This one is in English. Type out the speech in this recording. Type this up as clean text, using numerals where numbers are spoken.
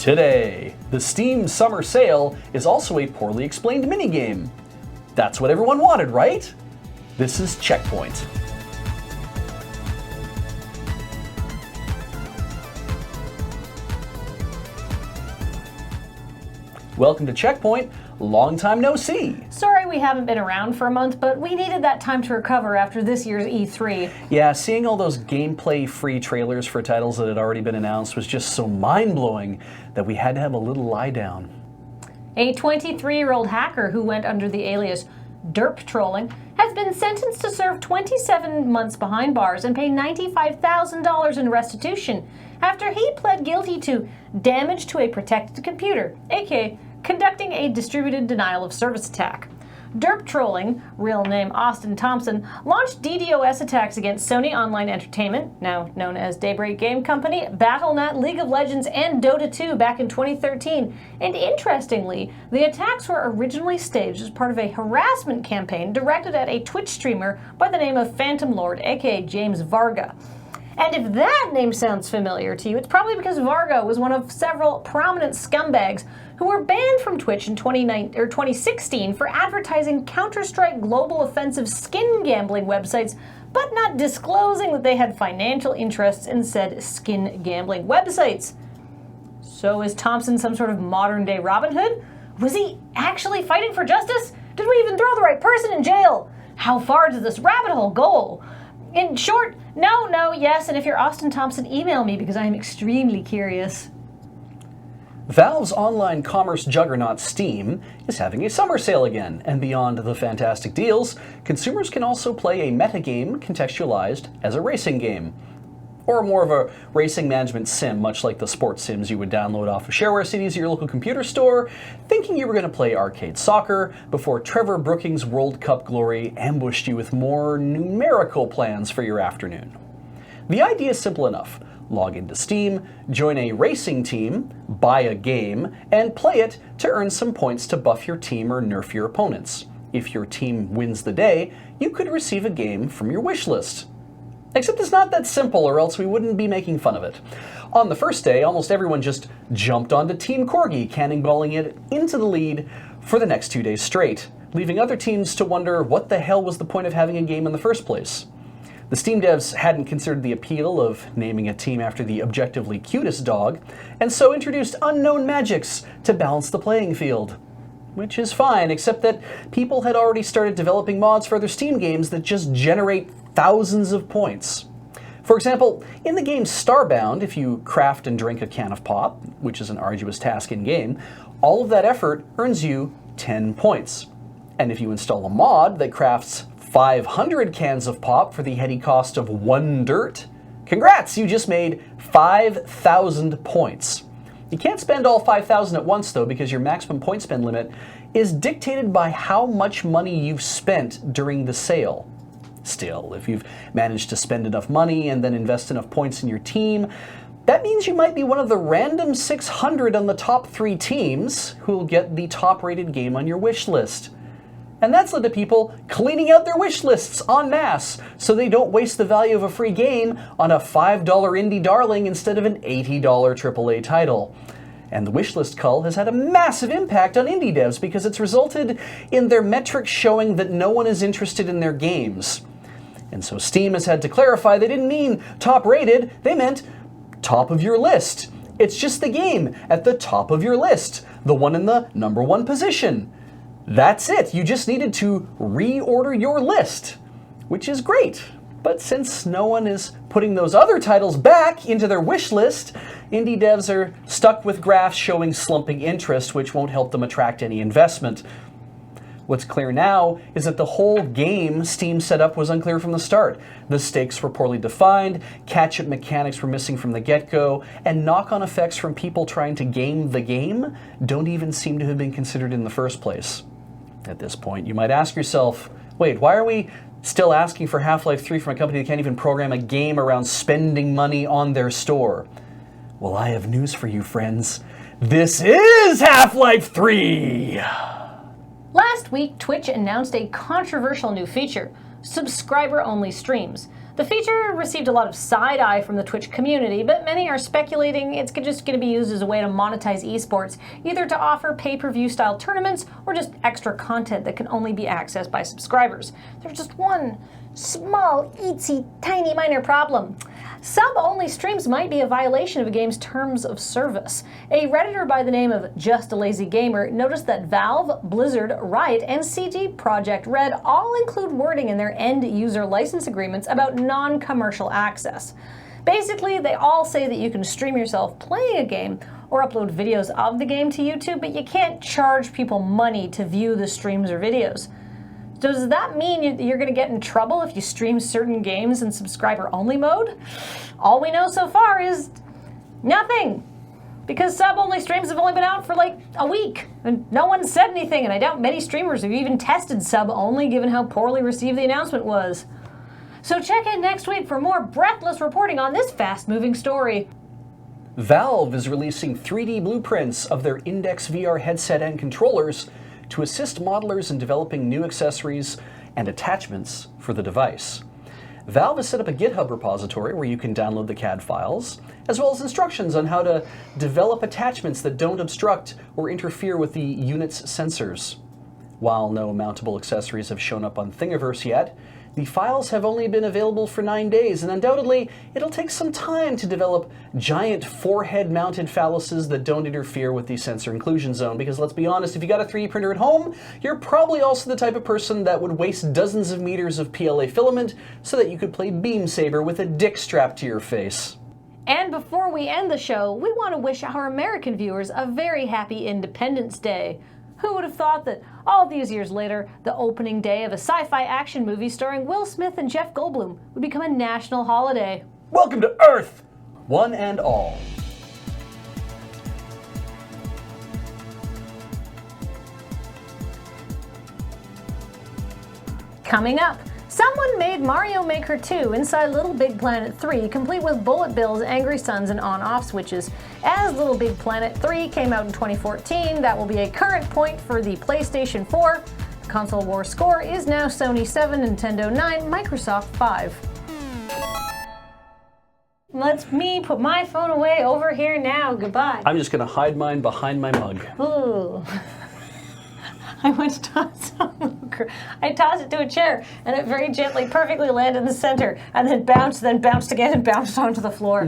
Today, the Steam Summer Sale is also a poorly explained minigame. That's what everyone wanted, right? This is CheckPoint. Welcome to CheckPoint. Long time no see. Sorry we haven't been around for a month, but we needed that time to recover after this year's E3. Yeah, seeing all those gameplay-free trailers for titles that had already been announced was just so mind-blowing that we had to have a little lie down. A 23-year-old hacker who went under the alias Derp Trolling has been sentenced to serve 27 months behind bars and pay $95,000 in restitution after he pled guilty to damage to a protected computer, aka conducting a distributed denial of service attack. Derp Trolling, real name Austin Thompson, launched DDoS attacks against Sony Online Entertainment, now known as Daybreak Game Company, Battle.net, League of Legends, and Dota 2 back in 2013. And interestingly, the attacks were originally staged as part of a harassment campaign directed at a Twitch streamer by the name of Phantom Lord, aka James Varga. And if that name sounds familiar to you, it's probably because Varga was one of several prominent scumbags who were banned from Twitch in 2016 for advertising Counter-Strike Global Offensive skin gambling websites, but not disclosing that they had financial interests in said skin gambling websites. So is Thompson some sort of modern-day Robin Hood? Was he actually fighting for justice? Did we even throw the right person in jail? How far does this rabbit hole go? In short, no, yes, and if you're Austin Thompson, email me because I am extremely curious. Valve's online commerce juggernaut Steam is having a summer sale again, and beyond the fantastic deals, consumers can also play a metagame contextualized as a racing game. Or more of a racing management sim, much like the sports sims you would download off of shareware CDs at your local computer store, thinking you were going to play arcade soccer before Trevor Brookings' World Cup glory ambushed you with more numerical plans for your afternoon. The idea is simple enough. Log into Steam, join a racing team, buy a game, and play it to earn some points to buff your team or nerf your opponents. If your team wins the day, you could receive a game from your wish list. Except it's not that simple, or else we wouldn't be making fun of it. On the first day, almost everyone just jumped onto Team Corgi, cannonballing it into the lead for the next 2 days straight, leaving other teams to wonder what the hell was the point of having a game in the first place. The Steam devs hadn't considered the appeal of naming a team after the objectively cutest dog, and so introduced unknown magics to balance the playing field. Which is fine, except that people had already started developing mods for other Steam games that just generate thousands of points. For example, in the game Starbound, if you craft and drink a can of pop, which is an arduous task in-game, all of that effort earns you 10 points. And if you install a mod that crafts 500 cans of pop for the heady cost of 1 dirt, congrats, you just made 5,000 points. You can't spend all 5,000 at once though, because your maximum point spend limit is dictated by how much money you've spent during the sale. Still, if you've managed to spend enough money and then invest enough points in your team, that means you might be one of the random 600 on the top 3 teams who will get the top-rated game on your wish list. And that's led to people cleaning out their wish lists en masse so they don't waste the value of a free game on a $5 indie darling instead of an $80 AAA title. And the wishlist cull has had a massive impact on indie devs because it's resulted in their metrics showing that no one is interested in their games. And so Steam has had to clarify they didn't mean top rated, they meant top of your list. It's just the game at the top of your list, the one in the number 1 position. That's it, you just needed to reorder your list, which is great. But since no one is putting those other titles back into their wish list, indie devs are stuck with graphs showing slumping interest, which won't help them attract any investment. What's clear now is that the whole game Steam set up was unclear from the start. The stakes were poorly defined, catch-up mechanics were missing from the get-go, and knock-on effects from people trying to game the game don't even seem to have been considered in the first place. At this point, you might ask yourself, wait, why are we still asking for Half-Life 3 from a company that can't even program a game around spending money on their store? Well, I have news for you, friends. This is Half-Life 3! Last week, Twitch announced a controversial new feature, subscriber-only streams. The feature received a lot of side-eye from the Twitch community, but many are speculating it's just going to be used as a way to monetize esports, either to offer pay-per-view style tournaments or just extra content that can only be accessed by subscribers. There's just one small, itsy, tiny, minor problem. Sub-only streams might be a violation of a game's terms of service. A Redditor by the name of Just a Lazy Gamer noticed that Valve, Blizzard, Riot, and CD Projekt Red all include wording in their end-user license agreements about non-commercial access. Basically, they all say that you can stream yourself playing a game or upload videos of the game to YouTube, but you can't charge people money to view the streams or videos. Does that mean you're going to get in trouble if you stream certain games in subscriber-only mode? All we know so far is nothing, because sub-only streams have only been out for like a week, and no one said anything, and I doubt many streamers have even tested sub-only given how poorly received the announcement was. So check in next week for more breathless reporting on this fast-moving story. Valve is releasing 3D blueprints of their Index VR headset and controllers to assist modelers in developing new accessories and attachments for the device. Valve has set up a GitHub repository where you can download the CAD files, as well as instructions on how to develop attachments that don't obstruct or interfere with the unit's sensors. While no mountable accessories have shown up on Thingiverse yet, the files have only been available for 9 days, and undoubtedly it'll take some time to develop giant forehead-mounted phalluses that don't interfere with the sensor inclusion zone, because let's be honest, if you got a 3D printer at home, you're probably also the type of person that would waste dozens of meters of PLA filament so that you could play Beam Saber with a dick strapped to your face. And before we end the show, we want to wish our American viewers a very happy Independence Day. Who would have thought that all these years later, the opening day of a sci-fi action movie starring Will Smith and Jeff Goldblum would become a national holiday? Welcome to Earth, one and all. Coming up, someone made Mario Maker 2 inside Little Big Planet 3, complete with bullet bills, angry suns, and on-off switches. As Little Big Planet 3 came out in 2014, that will be a current point for the PlayStation 4. The console war score is now Sony 7, Nintendo 9, Microsoft 5. Let's me put my phone away over here now. Goodbye. I'm just going to hide mine behind my mug. Ooh. I went to toss I tossed it to a chair, and it very gently, perfectly landed in the center, and then bounced again, and bounced onto the floor.